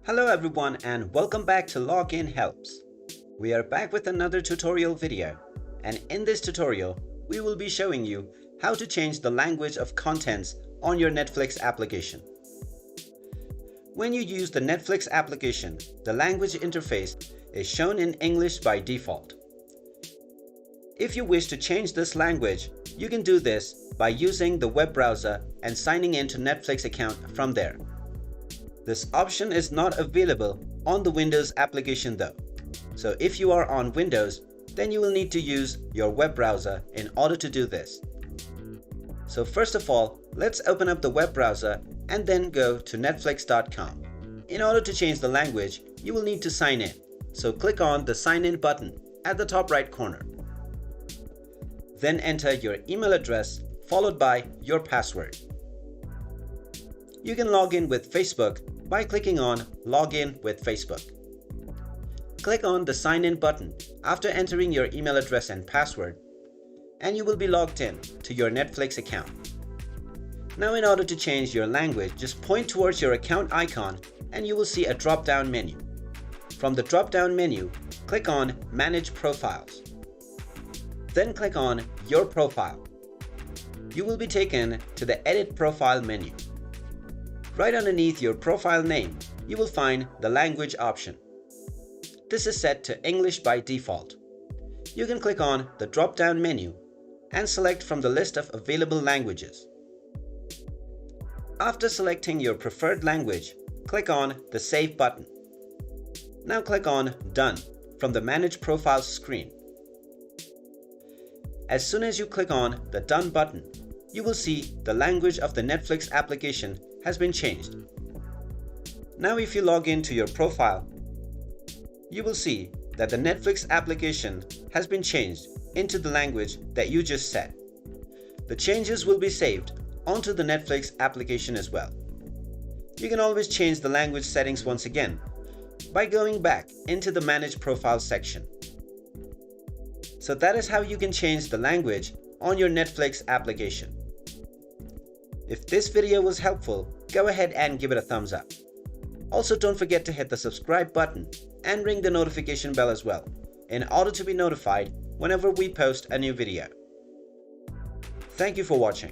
Hello everyone and welcome back to Login Helps. We are back with another tutorial video, and in this tutorial we will be showing you how to change the language of contents on your Netflix application. When you use the Netflix application, the language interface is shown in English by default. If you wish to change this language, you can do this by using the web browser and signing in to Netflix account from there. This option is not available on the Windows application though. So if you are on Windows, then you will need to use your web browser in order to do this. So first of all, let's open up the web browser and then go to netflix.com. In order to change the language, you will need to sign in. So click on the sign in button at the top right corner. Then enter your email address followed by your password. You can log in with Facebook by clicking on Login with Facebook. Click on the sign in button after entering your email address and password, and you will be logged in to your Netflix account. Now in order to change your language, just point towards your account icon and you will see a drop-down menu. From the drop-down menu, click on Manage Profiles. Then click on Your Profile. You will be taken to the Edit Profile menu. Right underneath your profile name, you will find the language option. This is set to English by default. You can click on the drop-down menu and select from the list of available languages. After selecting your preferred language, click on the Save button. Now click on Done from the Manage Profiles screen. As soon as you click on the Done button, you will see the language of the Netflix application has been changed. Now if you log into your profile, you will see that the Netflix application has been changed into the language that you just set. The changes will be saved onto the Netflix application as well. You can always change the language settings once again by going back into the Manage Profiles section. So that is how you can change the language on your Netflix application. If this video was helpful, go ahead and give it a thumbs up. Also, don't forget to hit the subscribe button and ring the notification bell as well in order to be notified whenever we post a new video. Thank you for watching.